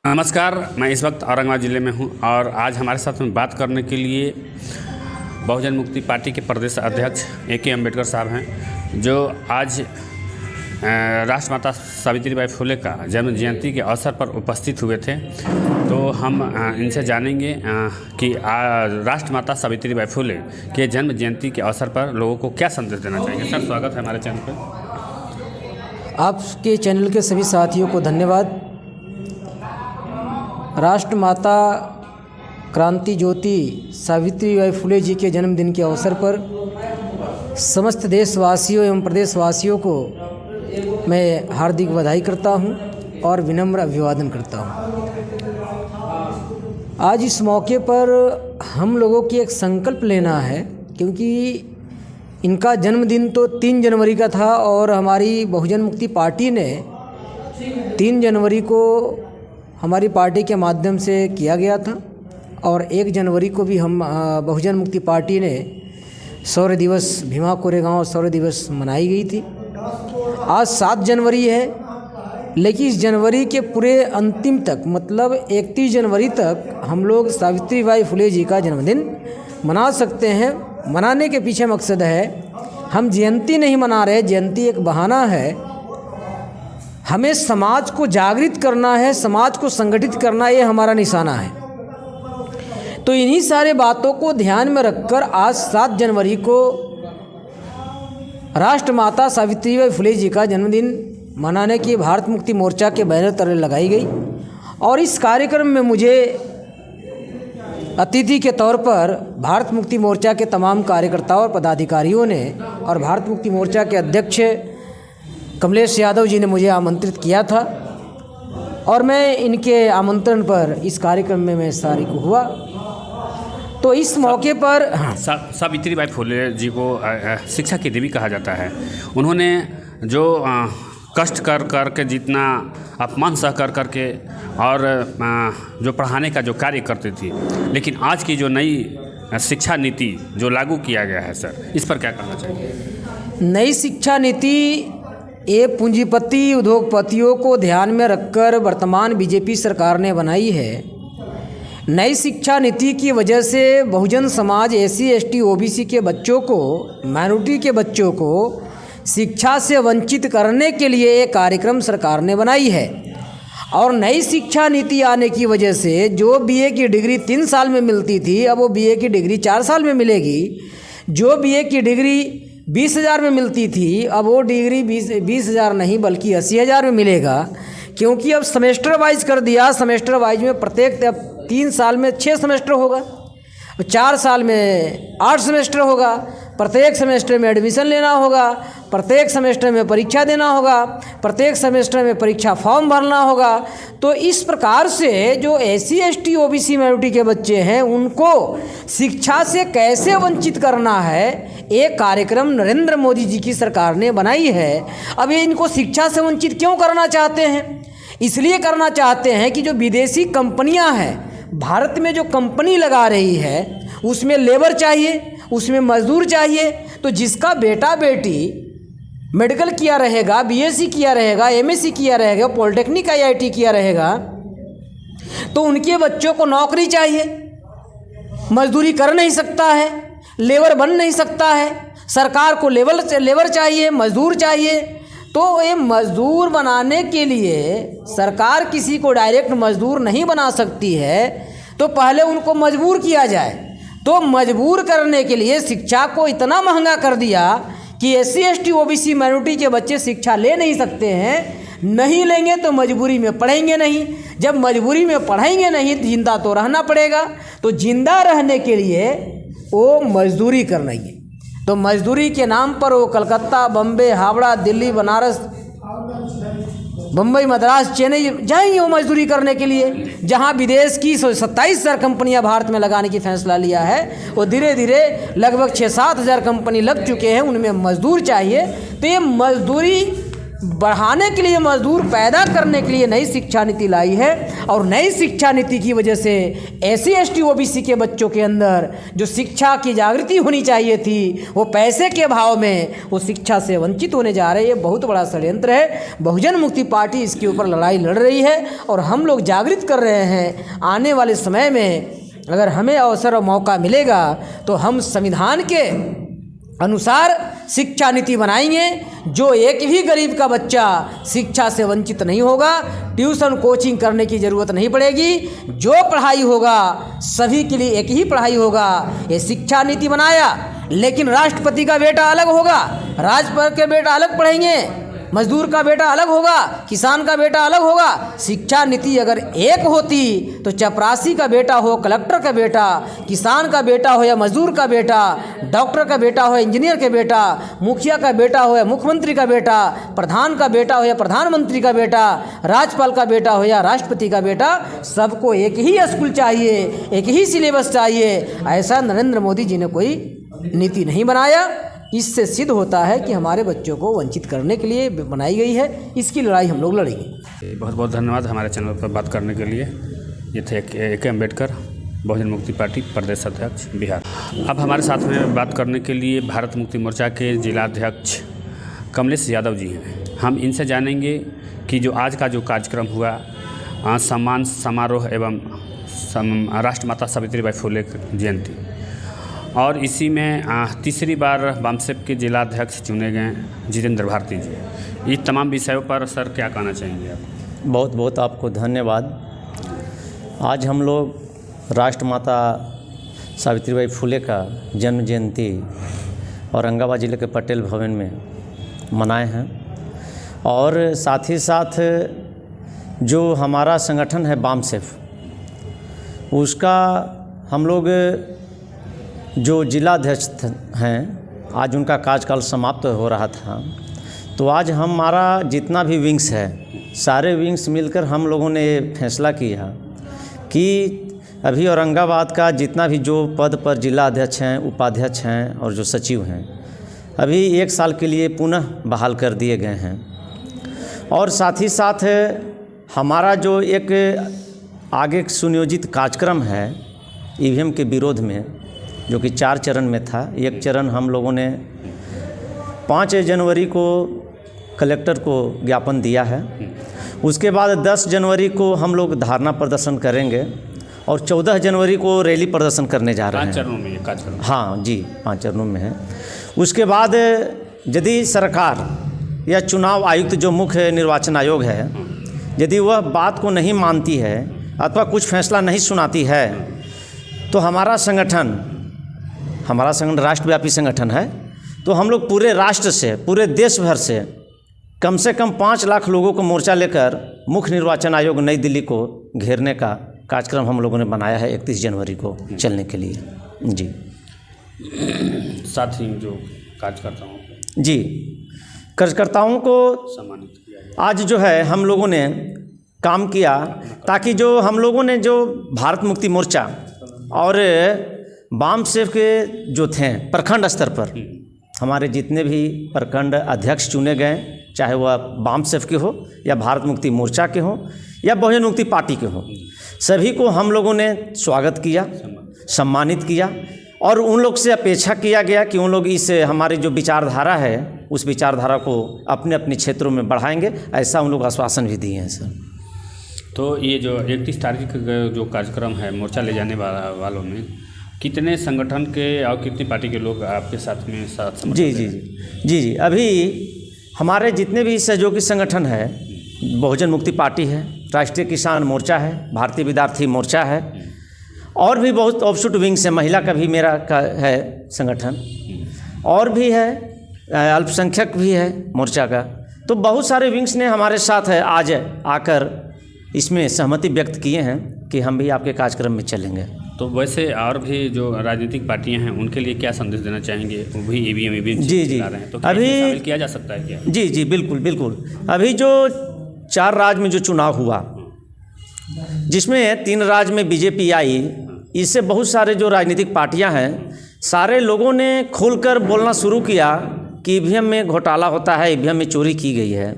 नमस्कार, मैं इस वक्त औरंगाबाद ज़िले में हूं और आज हमारे साथ में बात करने के लिए बहुजन मुक्ति पार्टी के प्रदेश अध्यक्ष A.K. अम्बेडकर साहब हैं, जो आज राष्ट्रमाता सावित्रीबाई फुले का जन्म जयंती के अवसर पर उपस्थित हुए थे। तो हम इनसे जानेंगे कि राष्ट्रमाता सावित्रीबाई फुले के जन्म जयंती के अवसर पर लोगों को क्या संदेश देना चाहेंगे। सर, स्वागत है हमारे चैनल पर। आपके चैनल के सभी साथियों को धन्यवाद। राष्ट्रमाता क्रांति ज्योति सावित्रीबाई फुले जी के जन्मदिन के अवसर पर समस्त देशवासियों एवं प्रदेशवासियों को मैं हार्दिक बधाई करता हूं और विनम्र अभिवादन करता हूं। आज इस मौके पर हम लोगों की एक संकल्प लेना है, क्योंकि इनका जन्मदिन तो 3 जनवरी का था और हमारी बहुजन मुक्ति पार्टी ने 3 जनवरी को हमारी पार्टी के माध्यम से किया गया था और 1 जनवरी को भी हम बहुजन मुक्ति पार्टी ने शौर्य दिवस भीमा कोरेगांव शौर्य दिवस मनाई गई थी। आज 7 जनवरी है, लेकिन इस जनवरी के पूरे अंतिम तक मतलब 31 जनवरी तक हम लोग सावित्रीबाई फुले जी का जन्मदिन मना सकते हैं। मनाने के पीछे मकसद है, हम जयंती नहीं मना रहे, जयंती एक बहाना है। हमें समाज को जागृत करना है, समाज को संगठित करना, ये हमारा निशाना है। तो इन्हीं सारे बातों को ध्यान में रखकर आज 7 जनवरी को राष्ट्रमाता सावित्रीबाई फुले जी का जन्मदिन मनाने की भारत मुक्ति मोर्चा के बैनर तले लगाई गई और इस कार्यक्रम में मुझे अतिथि के तौर पर भारत मुक्ति मोर्चा के तमाम कार्यकर्ताओं और पदाधिकारियों ने और भारत मुक्ति मोर्चा के अध्यक्ष कमलेश यादव जी ने मुझे आमंत्रित किया था और मैं इनके आमंत्रण पर इस कार्यक्रम में मैं शारीक हुआ। तो इस मौके पर सावित्रीबाई फुले जी को शिक्षा की देवी कहा जाता है। उन्होंने जो कष्ट कर के जितना अपमान सह कर के और जो पढ़ाने का जो कार्य करती थी, लेकिन आज की जो नई शिक्षा नीति जो लागू किया गया है, सर इस पर क्या करना चाहिए। नई शिक्षा नीति ये पूंजीपति उद्योगपतियों को ध्यान में रखकर वर्तमान बीजेपी सरकार ने बनाई है। नई शिक्षा नीति की वजह से Bahujan Samaj SC ST OBC के बच्चों को, माइनॉरिटी के बच्चों को शिक्षा से वंचित करने के लिए एक कार्यक्रम सरकार ने बनाई है। और नई शिक्षा नीति आने की वजह से जो BA की डिग्री 3 साल में मिलती थी, अब वो BA की डिग्री 4 साल में मिलेगी। जो BA की डिग्री 20,000 में मिलती थी, अब वो डिग्री 20,000 नहीं बल्कि 80,000 में मिलेगा, क्योंकि अब सेमेस्टर वाइज कर दिया। सेमेस्टर वाइज में प्रत्येक 3 साल में 6 सेमेस्टर होगा, 4 साल में 8 सेमेस्टर होगा। प्रत्येक सेमेस्टर में एडमिशन लेना होगा, प्रत्येक सेमेस्टर में परीक्षा देना होगा, प्रत्येक सेमेस्टर में परीक्षा फॉर्म भरना होगा। तो इस प्रकार से जो SC ST OBC माइनॉरिटी के बच्चे हैं उनको शिक्षा से कैसे वंचित करना है, एक कार्यक्रम नरेंद्र मोदी जी की सरकार ने बनाई है। अब ये इनको शिक्षा से वंचित क्यों करना चाहते हैं? इसलिए करना चाहते हैं कि जो विदेशी कंपनियां हैं, भारत में जो कंपनी लगा रही है उसमें लेबर चाहिए, उसमें मजदूर चाहिए। तो जिसका बेटा बेटी मेडिकल किया रहेगा, BSc किया रहेगा, MSc किया रहेगा, पॉलिटेक्निक IIT किया रहेगा, तो उनके बच्चों को नौकरी चाहिए। मजदूरी कर नहीं सकता है, लेबर बन नहीं सकता है, सरकार को लेबर चाहिए, मजदूर चाहिए। तो ये मजदूर बनाने के लिए सरकार किसी को डायरेक्ट मजदूर नहीं बना सकती है, तो पहले उनको मजबूर किया जाए। तो मजबूर करने के लिए शिक्षा को इतना महंगा कर दिया कि SC ST OBC माइनॉरिटी के बच्चे शिक्षा ले नहीं सकते हैं। नहीं लेंगे तो मजबूरी में पढ़ेंगे नहीं, जब मजबूरी में पढ़ेंगे नहीं तो जिंदा तो रहना पड़ेगा। तो जिंदा रहने के लिए वो मजदूरी करना ही है। तो मजदूरी के नाम पर वो कलकत्ता, बम्बे, हावड़ा, दिल्ली, बनारस, बम्बई, मद्रास, चेन्नई जाएंगे वो मजदूरी करने के लिए। जहां विदेश की 27,000 कंपनियां भारत में लगाने की फैसला लिया है, वो धीरे धीरे लगभग 6-7 हज़ार कंपनी लग चुके हैं, उनमें मजदूर चाहिए। तो ये मजदूरी बढ़ाने के लिए, मजदूर पैदा करने के लिए नई शिक्षा नीति लाई है। और नई शिक्षा नीति की वजह से SC ST OBC के बच्चों के अंदर जो शिक्षा की जागृति होनी चाहिए थी, वो पैसे के अभाव में वो शिक्षा से वंचित होने जा रहे हैं। ये बहुत बड़ा षड्यंत्र है। बहुजन मुक्ति पार्टी इसके ऊपर लड़ाई लड़ रही है और हम लोग जागृत कर रहे हैं। आने वाले समय में अगर हमें अवसर और मौका मिलेगा तो हम संविधान के अनुसार शिक्षा नीति बनाएंगे, जो एक भी गरीब का बच्चा शिक्षा से वंचित नहीं होगा। ट्यूशन कोचिंग करने की ज़रूरत नहीं पड़ेगी। जो पढ़ाई होगा सभी के लिए एक ही पढ़ाई होगा। ये शिक्षा नीति बनाया, लेकिन राष्ट्रपति का बेटा अलग होगा, राज्यपाल के बेटा अलग पढ़ेंगे, मजदूर का बेटा अलग होगा, किसान का बेटा अलग होगा। शिक्षा नीति अगर एक होती तो चपरासी का बेटा हो, कलेक्टर का बेटा, किसान का बेटा हो या मजदूर का बेटा, डॉक्टर का बेटा हो, इंजीनियर का बेटा, मुखिया का बेटा हो या मुख्यमंत्री का बेटा, प्रधान का बेटा हो या प्रधानमंत्री का बेटा, राज्यपाल का बेटा हो या राष्ट्रपति का बेटा, सबको एक ही स्कूल चाहिए, एक ही सिलेबस चाहिए। ऐसा नरेंद्र मोदी जी ने कोई नीति नहीं बनाया। इससे सिद्ध होता है कि हमारे बच्चों को वंचित करने के लिए बनाई गई है। इसकी लड़ाई हम लोग लड़ेंगे। बहुत बहुत धन्यवाद हमारे चैनल पर बात करने के लिए। ये थे AK अम्बेडकर, बहुजन मुक्ति पार्टी प्रदेश अध्यक्ष बिहार। अब हमारे साथ में बात करने के लिए भारत मुक्ति मोर्चा के जिलाध्यक्ष कमलेश यादव जी हैं। हम इनसे जानेंगे कि जो आज का जो कार्यक्रम हुआ, सम्मान समारोह एवं राष्ट्रमाता सावित्रीबाई फुले जयंती, और इसी में तीसरी बार बामसेफ के जिलाध्यक्ष चुने गए जितेंद्र भारती जी। इस तमाम विषयों पर सर क्या कहना चाहेंगे आप? बहुत बहुत आपको धन्यवाद। आज हम लोग राष्ट्रमाता सावित्रीबाई फुले का जन्म जयंती औरंगाबाद जिले के पटेल भवन में मनाए हैं। और साथ ही साथ जो हमारा संगठन है बामसेफ, उसका हम लोग जो जिलाध्यक्ष हैं, आज उनका कार्यकाल समाप्त हो रहा था, तो आज हमारा जितना भी विंग्स है, सारे विंग्स मिलकर हम लोगों ने फैसला किया कि अभी औरंगाबाद का जितना भी जो पद पर जिलाध्यक्ष हैं, उपाध्यक्ष हैं और जो सचिव हैं, अभी 1 साल के लिए पुनः बहाल कर दिए गए हैं। और साथ ही साथ हमारा जो एक आगे सुनियोजित कार्यक्रम है EVM के विरोध में, जो कि 4 चरण में था। एक चरण हम लोगों ने 5 जनवरी को कलेक्टर को ज्ञापन दिया है। उसके बाद 10 जनवरी को हम लोग धरना प्रदर्शन करेंगे और 14 जनवरी को रैली प्रदर्शन करने जा रहे हैं। 5 चरणों में ये कार्यक्रम? हाँ जी, 5 चरणों में है। उसके बाद यदि सरकार या चुनाव आयुक्त जो मुख्य निर्वाचन आयोग है, यदि वह बात को नहीं मानती है अथवा कुछ फैसला नहीं सुनाती है, तो हमारा संगठन राष्ट्रव्यापी संगठन है, तो हम लोग पूरे राष्ट्र से, पूरे देश भर से कम 5 लाख लोगों को मोर्चा लेकर मुख्य निर्वाचन आयोग नई दिल्ली को घेरने का कार्यक्रम हम लोगों ने बनाया है 31 जनवरी को चलने के लिए। जी, साथ ही जो कार्यकर्ताओं जी कार्यकर्ताओं को सम्मानित किया गया। आज जो है हम लोगों ने काम किया ताकि जो हम लोगों ने जो भारत मुक्ति मोर्चा और बामसेफ के जो थे प्रखंड स्तर पर, हमारे जितने भी प्रखंड अध्यक्ष चुने गए, चाहे वह बामसेफ के हो या भारत मुक्ति मोर्चा के हो या बहुजन मुक्ति पार्टी के हो, सभी को हम लोगों ने स्वागत किया, सम्मानित किया। और उन लोग से अपेक्षा किया गया कि उन लोग इस हमारी जो विचारधारा है, उस विचारधारा को अपने अपने क्षेत्रों में बढ़ाएंगे, ऐसा उन लोग आश्वासन भी दिए हैं सर। तो ये जो 31 तारीख का जो कार्यक्रम है मोर्चा ले जाने वालों में कितने संगठन के और कितनी पार्टी के लोग आपके साथ में साथ? जी, अभी हमारे जितने भी सहयोगी संगठन है, बहुजन मुक्ति पार्टी है, राष्ट्रीय किसान मोर्चा है, भारतीय विद्यार्थी मोर्चा है, और भी बहुत ऑफशूट विंग्स है, महिला का भी मेरा का है संगठन, और भी है अल्पसंख्यक भी है मोर्चा का। तो बहुत सारे विंग्स ने हमारे साथ है आज आकर इसमें सहमति व्यक्त किए हैं कि हम भी आपके कार्यक्रम में चलेंगे। तो वैसे और भी जो राजनीतिक पार्टियां हैं उनके लिए क्या संदेश देना चाहेंगे? वो भी EVM जी चला रहे हैं, तो अभी शामिल किया जा सकता है क्या? जी बिल्कुल। अभी जो 4 राज्य में जो चुनाव हुआ, जिसमें 3 राज्य में बीजेपी आई, इससे बहुत सारे जो राजनीतिक पार्टियां हैं, सारे लोगों ने खुलकर बोलना शुरू किया कि EVM में घोटाला होता है, EVM में चोरी की गई है।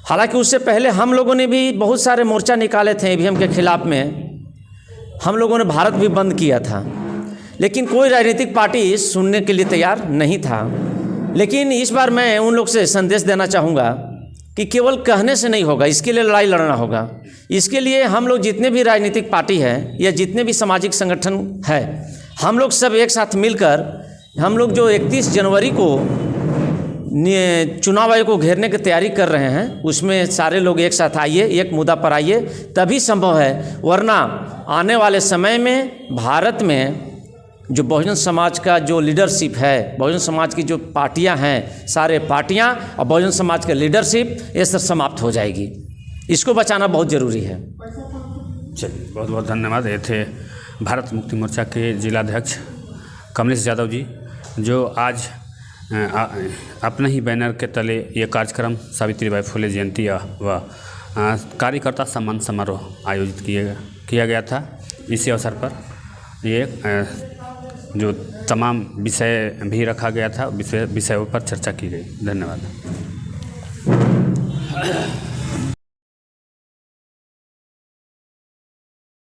हालांकि उससे पहले हम लोगों ने भी बहुत सारे मोर्चा निकाले थे ईवीएम के खिलाफ में, हम लोगों ने भारत भी बंद किया था, लेकिन कोई राजनीतिक पार्टी सुनने के लिए तैयार नहीं था। लेकिन इस बार मैं उन लोग से संदेश देना चाहूँगा कि केवल कहने से नहीं होगा, इसके लिए लड़ाई लड़ना होगा। इसके लिए हम लोग जितने भी राजनीतिक पार्टी हैं या जितने भी सामाजिक संगठन है, हम लोग सब एक साथ मिलकर हम लोग जो 31 जनवरी को चुनाव आयोग को घेरने की तैयारी कर रहे हैं, उसमें सारे लोग एक साथ आइए, एक मुद्दा पर आइए, तभी संभव है। वरना आने वाले समय में भारत में जो बहुजन समाज का जो लीडरशिप है, बहुजन समाज की जो पार्टियां हैं, सारे पार्टियां और बहुजन समाज का लीडरशिप ये सब समाप्त हो जाएगी। इसको बचाना बहुत ज़रूरी है। चलिए, बहुत बहुत धन्यवाद। ये थे भारत मुक्ति मोर्चा के जिलाध्यक्ष कमलेश यादव जी, जो आज अपने ही बैनर के तले ये कार्यक्रम सावित्रीबाई फुले जयंती व कार्यकर्ता सम्मान समारोह आयोजित किया गया था। इसी अवसर पर ये जो तमाम विषय भी रखा गया था, विषयों पर चर्चा की गई। धन्यवाद।